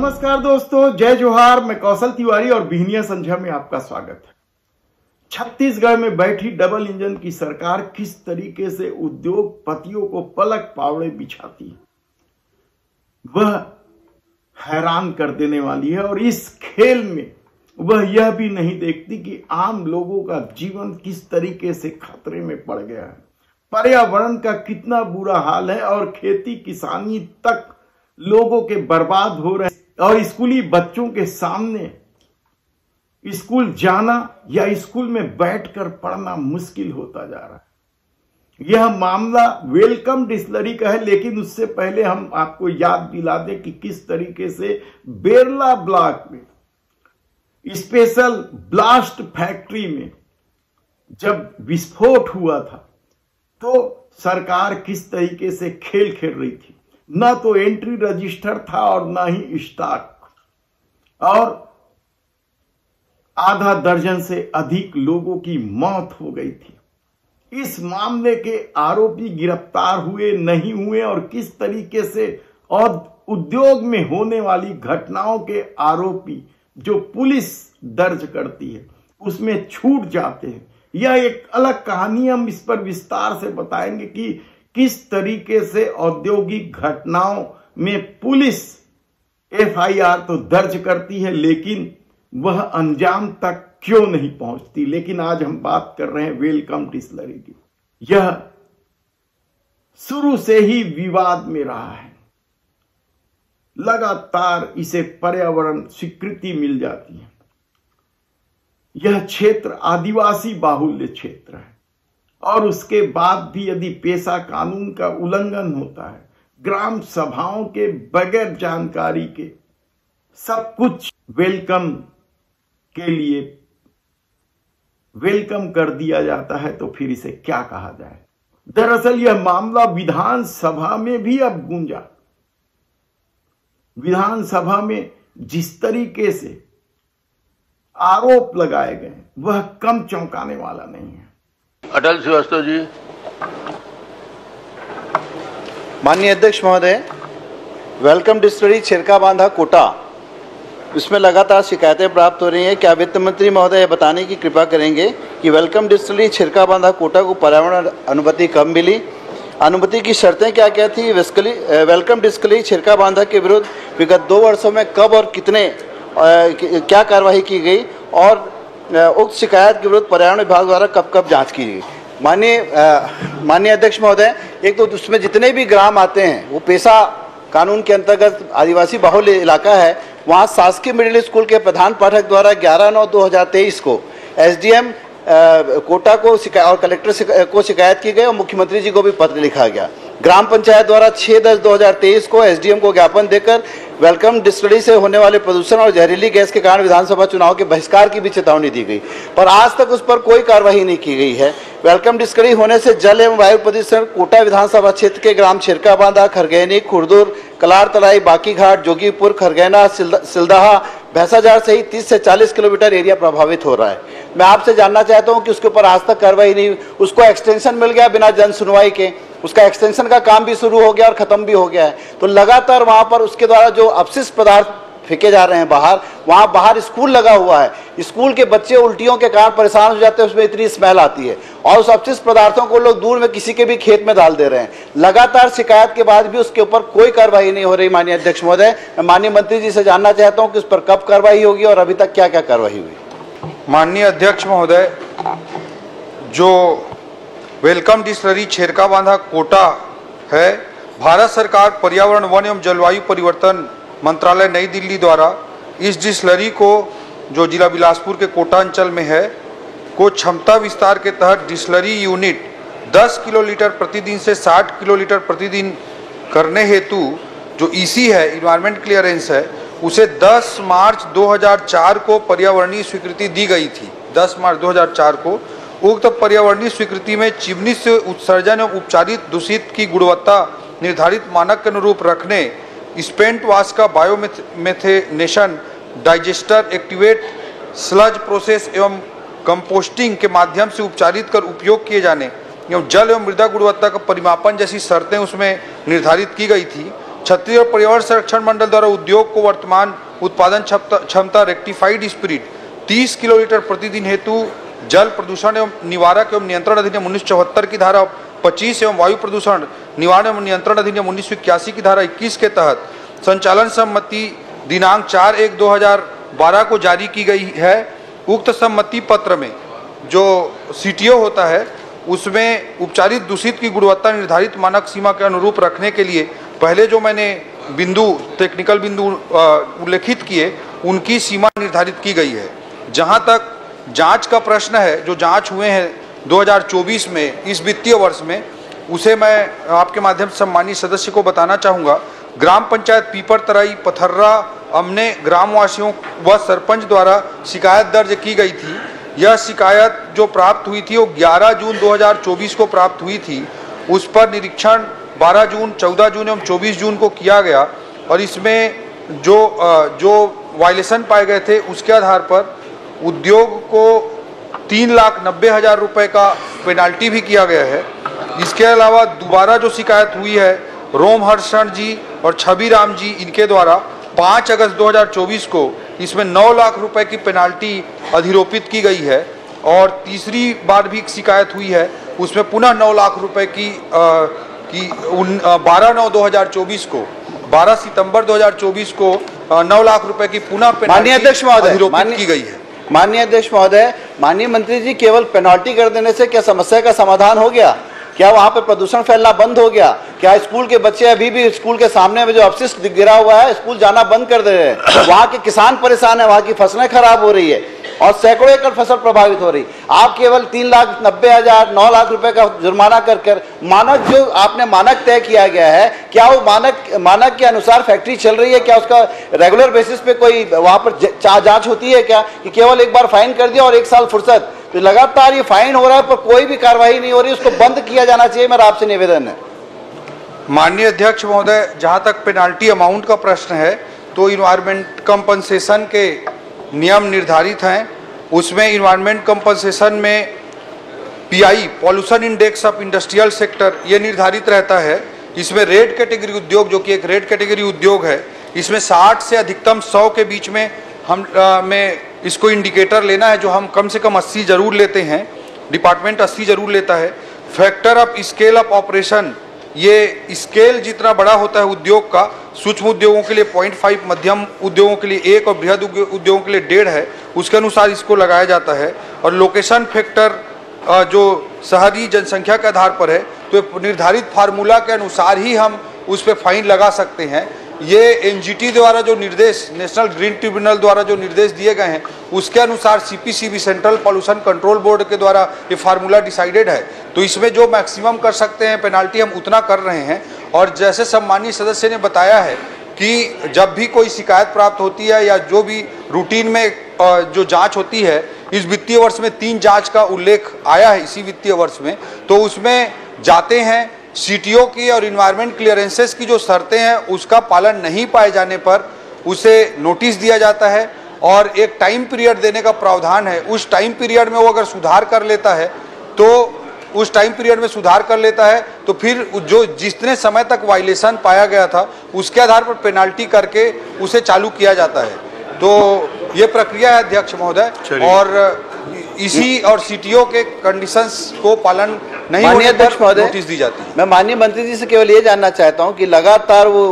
नमस्कार दोस्तों, जय जोहार। मैं कौशल तिवारी और बिहनिया संध्या में आपका स्वागत है। छत्तीसगढ़ में बैठी डबल इंजन की सरकार किस तरीके से उद्योगपतियों को पलक पावड़े बिछाती है, वह हैरान कर देने वाली है। और इस खेल में वह यह भी नहीं देखती कि आम लोगों का जीवन किस तरीके से खतरे में पड़ गया है, पर्यावरण का कितना बुरा हाल है और खेती किसानी तक लोगों के बर्बाद हो रहे हैं। और स्कूली बच्चों के सामने स्कूल जाना या स्कूल में बैठकर पढ़ना मुश्किल होता जा रहा है। यह मामला वेलकम डिस्टिलरी का है, लेकिन उससे पहले हम आपको याद दिला दें कि किस तरीके से बेरला ब्लॉक में स्पेशल ब्लास्ट फैक्ट्री में जब विस्फोट हुआ था तो सरकार किस तरीके से खेल खेल रही थी। न तो एंट्री रजिस्टर था और न ही स्टॉक, और आधा दर्जन से अधिक लोगों की मौत हो गई थी। इस मामले के आरोपी गिरफ्तार हुए नहीं हुए और किस तरीके से और उद्योग में होने वाली घटनाओं के आरोपी जो पुलिस दर्ज करती है उसमें छूट जाते हैं, यह एक अलग कहानी। हम इस पर विस्तार से बताएंगे कि किस तरीके से औद्योगिक घटनाओं में पुलिस एफआईआर तो दर्ज करती है लेकिन वह अंजाम तक क्यों नहीं पहुंचती। लेकिन आज हम बात कर रहे हैं वेलकम डिस्टिलरी की। यह शुरू से ही विवाद में रहा है, लगातार इसे पर्यावरण स्वीकृति मिल जाती है। यह क्षेत्र आदिवासी बाहुल्य क्षेत्र है और उसके बाद भी यदि पेशा कानून का उल्लंघन होता है, ग्राम सभाओं के बगैर जानकारी के सब कुछ वेलकम के लिए वेलकम कर दिया जाता है, तो फिर इसे क्या कहा जाए। दरअसल यह मामला विधानसभा में भी अब गूंजा। विधानसभा में जिस तरीके से आरोप लगाए गए वह कम चौंकाने वाला नहीं है। अटल श्रीवास्तव जी। माननीय अध्यक्ष महोदय, वेलकम डिस्टिलरी छिरका बांधा कोटा, इसमें लगातार शिकायतें प्राप्त हो रही हैं। क्या वित्त मंत्री महोदय बताने की कृपा करेंगे कि वेलकम डिस्टिलरी छिरका बांधा कोटा को पर्यावरण अनुमति कब मिली, अनुमति की शर्तें क्या क्या थी, वेलकम डिस्टिलरी छिरका बांधा के विरुद्ध विगत 2 वर्षों में कब और कितने क्या कार्रवाई की गई और उक्त शिकायत के विरुद्ध पर्यावरण विभाग द्वारा कब कब जांच की गई। माननीय अध्यक्ष महोदय, एक तो उसमें जितने भी ग्राम आते हैं वो पेशा कानून के अंतर्गत आदिवासी बाहुल्य इलाका है। वहाँ शासकीय मिडिल स्कूल के प्रधान पाठक द्वारा 11/9/2023 को एसडीएम कोटा को और कलेक्टर को शिकायत की गई और मुख्यमंत्री जी को भी पत्र लिखा गया। ग्राम पंचायत द्वारा 6/10/2023 को एसडीएम को ज्ञापन देकर वेलकम डिस्टिलरी से होने वाले प्रदूषण और जहरीली गैस के कारण विधानसभा चुनाव के बहिष्कार की भी चेतावनी दी गई, पर आज तक उस पर कोई कार्रवाई नहीं की गई है। वेलकम डिस्टिलरी होने से जल एवं वायु प्रदूषण कोटा विधानसभा क्षेत्र के ग्राम छिरका बांधा, खरगैनी, खुरदुर, कलार तलाई, बाकीघाट, जोगीपुर, खरगैना, सिलदाहा, भैंसाझार सहित 30 से 40 किलोमीटर एरिया प्रभावित हो रहा है। मैं आपसे जानना चाहता हूं कि उसके ऊपर आज तक कार्रवाई नहीं, उसको एक्सटेंशन मिल गया बिना जन सुनवाई के, उसका एक्सटेंशन का काम भी शुरू हो गया और खत्म भी हो गया है। तो लगातार वहां पर उसके द्वारा जो अपशिष्ट पदार्थ फेंके जा रहे हैं बाहर, वहां बाहर स्कूल लगा हुआ है, स्कूल के बच्चे उल्टियों के कारण परेशान हो जाते हैं, उसमें इतनी स्मेल आती है और उस अपशिष्ट पदार्थों को लोग दूर में किसी के भी खेत में डाल दे रहे हैं। लगातार शिकायत के बाद भी उसके ऊपर कोई कार्रवाई नहीं हो रही। माननीय अध्यक्ष महोदय, मैं माननीय मंत्री जी से जानना चाहता हूं कि उस पर कब कार्रवाई होगी और अभी तक क्या क्या कार्रवाई हुई। माननीय अध्यक्ष महोदय, जो वेलकम डिस्टिलरी छिरका बांधा कोटा है, भारत सरकार पर्यावरण, वन एवं जलवायु परिवर्तन मंत्रालय नई दिल्ली द्वारा इस डिस्टिलरी को, जो जिला बिलासपुर के कोटा अंचल में है, को क्षमता विस्तार के तहत डिस्टिलरी यूनिट 10 किलोलीटर प्रतिदिन से 60 किलोलीटर प्रतिदिन करने हेतु जो ईसी है, इन्वायरमेंट क्लियरेंस है, उसे 10 मार्च 2004 को पर्यावरणीय स्वीकृति दी गई थी। 10 मार्च 2004 को उक्त पर्यावरणीय स्वीकृति में चिमनी से उत्सर्जन एवं उपचारित दूषित की गुणवत्ता निर्धारित मानक के अनुरूप रखने, स्पेंट वाश का बायोमेथेनेशन, डाइजेस्टर, एक्टिवेट, स्लज प्रोसेस एवं कंपोस्टिंग के माध्यम से उपचारित कर उपयोग किए जाने एवं जल एवं मृदा गुणवत्ता का परिमापन जैसी शर्तें उसमें निर्धारित की गई थी। छत्तीसगढ़ पर्यावरण संरक्षण मंडल द्वारा उद्योग को वर्तमान उत्पादन क्षमता रेक्टिफाइड स्पिरिट 30 किलोलीटर प्रतिदिन हेतु जल प्रदूषण एवं निवारक एवं नियंत्रण अधिनियम 1974 की धारा 25 एवं वायु प्रदूषण निवारण एवं नियंत्रण अधिनियम 1981 की धारा 21 के तहत संचालन सम्मति दिनांक 4/1/2012 को जारी की गई है। उक्त सम्मति पत्र में जो सीटीओ होता है उसमें उपचारित दूषित की गुणवत्ता निर्धारित मानक सीमा के अनुरूप रखने के लिए पहले जो मैंने टेक्निकल बिंदु उल्लेखित किए उनकी सीमा निर्धारित की गई है। जहां तक जांच का प्रश्न है, जो जांच हुए हैं 2024 में इस वित्तीय वर्ष में, उसे मैं आपके माध्यम से सम्मानीय सदस्य को बताना चाहूँगा। ग्राम पंचायत पीपर तराई पथर्रा अमने ग्रामवासियों व सरपंच द्वारा शिकायत दर्ज की गई थी। यह शिकायत जो प्राप्त हुई थी वो 11 जून 2024 को प्राप्त हुई थी। उस पर निरीक्षण 12 जून, 14 जून एवं 24 जून को किया गया और इसमें जो वायलेशन पाए गए थे उसके आधार पर उद्योग को 3,90,000 रुपये का पेनाल्टी भी किया गया है। इसके अलावा दोबारा जो शिकायत हुई है रोमहर्षण जी और छवि राम जी, इनके द्वारा 5 अगस्त 2024 को इसमें 9 लाख रुपए की पेनाल्टी अधिरोपित की गई है। और तीसरी बार भी शिकायत हुई है, उसमें पुनः 9 लाख रुपए की 12/9/2024 को 12 सितंबर 2024 को 9 लाख रुपए की पुनः पेनाल्टी अधिरोपित की गई है। माननीय अध्यक्ष महोदय, माननीय मंत्री जी, केवल पेनाल्टी कर देने से क्या समस्या का समाधान हो गया? क्या वहाँ पे प्रदूषण फैलना बंद हो गया? क्या स्कूल के बच्चे अभी भी स्कूल के सामने में जो अपशिष्ट गिरा हुआ है स्कूल जाना बंद कर दे रहे हैं? वहाँ के किसान परेशान है, वहाँ की फसलें खराब हो रही है और सैकड़ों एकड़ फसल प्रभावित हो रही। आप केवल 3,90,000 9 लाख रुपए का जुर्माना कर मानक जो आपने मानक तय किया गया है, क्या वो मानक के अनुसार फैक्ट्री चल रही है? क्या उसका रेगुलर बेसिस पे कोई वहाँ पर जांच होती है क्या, कि केवल एक बार फाइन कर दिया और 1 साल फुर्सत? तो लगातार ये फाइन हो रहा है पर कोई भी कार्रवाई नहीं हो रही, उसको बंद किया जाना चाहिए। मेरा आपसे निवेदन है। माननीय अध्यक्ष महोदय, जहां तक पेनाल्टी अमाउंट का प्रश्न है तो इन्वायरमेंट कंपनसेशन के नियम निर्धारित हैं। उसमें इन्वायरमेंट कंपनसेशन में pi pollution index of industrial sector ये निर्धारित रहता है। इसमें रेड कैटेगरी उद्योग, जो कि एक रेड कैटेगरी उद्योग है, इसमें 60 से अधिकतम 100 के बीच में में इसको इंडिकेटर लेना है, जो हम कम से कम 80 जरूर लेते हैं। डिपार्टमेंट 80 जरूर लेता है। Factor of scale of operation, ये स्केल जितना बड़ा होता है उद्योग का, सूक्ष्म उद्योगों के लिए 0.5, मध्यम उद्योगों के लिए 1 और बृहद उद्योगों के लिए 1.5 है, उसके अनुसार इसको लगाया जाता है। और लोकेशन फैक्टर जो शहरी जनसंख्या के आधार पर है, तो निर्धारित फार्मूला के अनुसार ही हम उस पर फाइन लगा सकते हैं। ये एनजीटी द्वारा जो निर्देश, नेशनल ग्रीन ट्रिब्यूनल द्वारा जो निर्देश दिए गए हैं, उसके अनुसार CPCB central pollution control board के द्वारा ये फार्मूला डिसाइडेड है। तो इसमें जो मैक्सिमम कर सकते हैं पेनाल्टी हम उतना कर रहे हैं। और जैसे सम्मानीय सदस्य ने बताया है कि जब भी कोई शिकायत प्राप्त होती है या जो भी रूटीन में जो जांच होती है, इस वित्तीय वर्ष में 3 जांच का उल्लेख आया है इसी वित्तीय वर्ष में, तो उसमें जाते हैं सीटीओ की और इन्वायरमेंट क्लियरेंसेस की जो शर्तें हैं उसका पालन नहीं पाए जाने पर उसे नोटिस दिया जाता है और एक टाइम पीरियड देने का प्रावधान है। उस टाइम पीरियड में वो अगर सुधार कर लेता है तो फिर जो जितने समय तक वायलेशन पाया गया था उसके आधार पर पेनाल्टी करके उसे चालू किया जाता है। तो ये प्रक्रिया है अध्यक्ष महोदय, और इसी और सीटीओ के कंडीशंस को पालन नहीं होने पर नोटिस दी जाती है। मैं माननीय मंत्री जी से केवल ये जानना चाहता हूं कि लगातार वो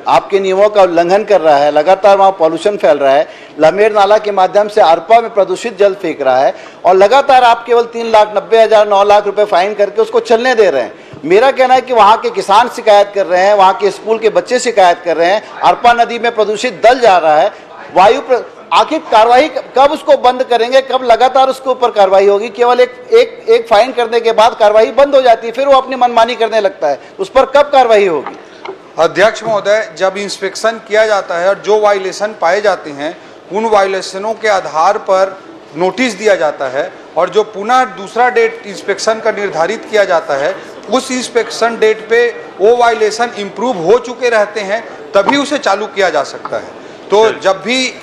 आपके नियमों का उल्लंघन कर रहा है, लगातार वहाँ पॉल्यूशन फैल रहा है, लमेर नाला के माध्यम से अरपा में प्रदूषित जल फेंक रहा है और लगातार आप केवल 3,90,000 9 लाख रुपए फाइन करके उसको चलने दे रहे हैं। मेरा कहना है कि वहाँ के किसान शिकायत कर रहे हैं, वहाँ के स्कूल के बच्चे शिकायत कर रहे हैं, अरपा नदी में प्रदूषित जल जा रहा है, आखिर कार्रवाई कब उसको बंद करेंगे, कब लगातार उसके ऊपर कार्रवाई होगी? केवल एक फाइन करने के बाद कार्रवाई बंद हो जाती है, फिर वो अपनी मनमानी करने लगता है, उस पर कब कार्रवाई होगी? अध्यक्ष महोदय, जब इंस्पेक्शन किया जाता है और जो वायलेशन पाए जाते हैं उन वायलेशनों के आधार पर नोटिस दिया जाता है और जो पुनः दूसरा डेट इंस्पेक्शन का निर्धारित किया जाता है, उस इंस्पेक्शन डेट पे वो वायलेशन इम्प्रूव हो चुके रहते हैं, तभी उसे चालू किया जा सकता है। तो जब भी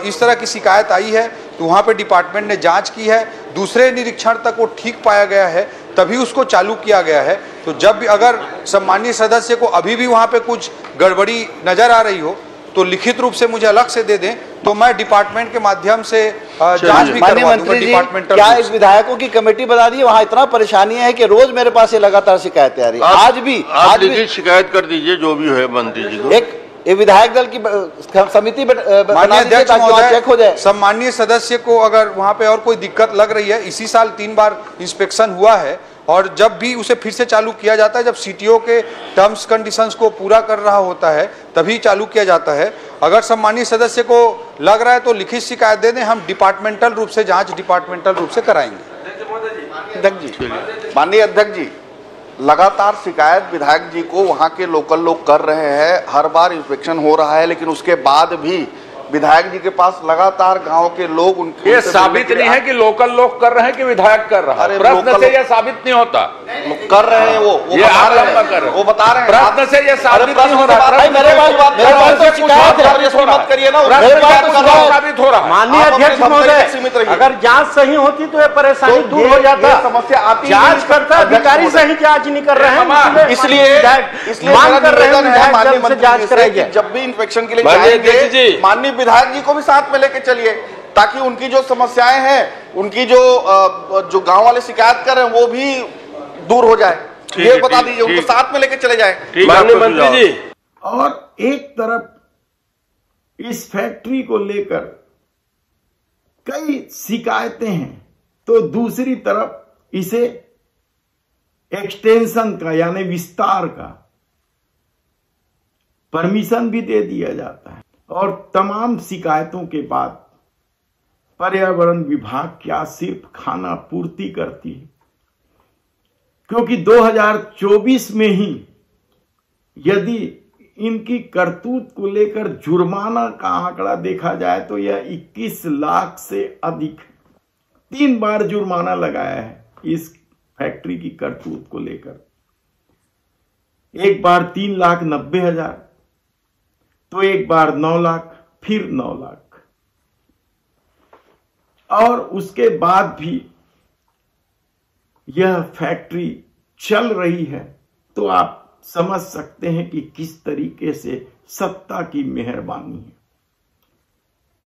इस तरह की शिकायत आई है तो वहाँ पे डिपार्टमेंट ने जांच की है, दूसरे निरीक्षण तक वो ठीक पाया गया है तभी उसको चालू किया गया है। तो जब भी अगर सम्मानीय सदस्य को अभी भी वहां पे कुछ गड़बड़ी नजर आ रही हो तो लिखित रूप से मुझे अलग से दे दें, तो मैं डिपार्टमेंट के माध्यम से जांच भी करवा दूंगा। डिपार्टमेंटल क्या इस विधायकों की कमेटी बता दी? वहाँ इतना परेशानी है कि रोज मेरे पास ये लगातार शिकायतें आ रही है। आज भी शिकायत कर दीजिए जो भी है मंत्री जी को। एक विधायक दल की समिति माननीय अध्यक्ष महोदय, चेक हो जाए। सम्मानीय सदस्य को अगर वहां पे और कोई दिक्कत लग रही है, इसी साल 3 बार इंस्पेक्शन हुआ है और जब भी उसे फिर से चालू किया जाता है, जब सीटीओ के टर्म्स कंडीशंस को पूरा कर रहा होता है तभी चालू किया जाता है। अगर सम्मानीय सदस्य को लग रहा है तो लिखित शिकायत दे दें, हम डिपार्टमेंटल रूप से जांच डिपार्टमेंटल रूप से कराएंगे। माननीय अध्यक्ष जी, लगातार शिकायत विधायक जी को वहां के लोकल लोग कर रहे हैं, हर बार इंस्पेक्शन हो रहा है, लेकिन उसके बाद भी विधायक जी के पास लगातार गांव के लोग उनके ये साबित नहीं है कि लोकल लोग कर रहे हैं कि विधायक कर रहा है। प्रश्न से ये साबित नहीं होता कर रहे हैं, वो बता रहे हैं, वो बता रहे हैं। प्रश्न से ये साबित नहीं हो रहा। मेरे पास तो शिकायत है, मत करिए ना। साबित हो रहा। माननीय अध्यक्ष महोदय, अगर जांच सही होती तो ये परेशानी दूर हो जाता। समस्या आती, जांच करता अधिकारी सही जांच नहीं कर रहे हैं, इसलिए मांग कर रहे हैं जांच कराई जाए। जब भी इंस्पेक्शन के लिए जाएंगे, माननीय विधायक जी को भी साथ में लेके चलिए, ताकि उनकी जो समस्याएं हैं, उनकी जो गांव वाले शिकायत कर रहे हैं वो भी दूर हो जाए। ये बता दीजिए, उनको साथ में लेके चले जाए। माननीय मंत्री जी, और एक तरफ इस फैक्ट्री को लेकर कई शिकायतें हैं तो दूसरी तरफ इसे एक्सटेंशन का यानी विस्तार का परमिशन भी दे दिया जाता है। और तमाम शिकायतों के बाद पर्यावरण विभाग क्या सिर्फ खाना पूर्ति करती है, क्योंकि 2024 में ही यदि इनकी करतूत को लेकर जुर्माना का आंकड़ा देखा जाए तो यह 21 लाख से अधिक, 3 बार जुर्माना लगाया है इस फैक्ट्री की करतूत को लेकर। एक बार 3,90,000, तो एक बार 9 लाख, फिर 9 लाख, और उसके बाद भी यह फैक्ट्री चल रही है। तो आप समझ सकते हैं कि किस तरीके से सत्ता की मेहरबानी है।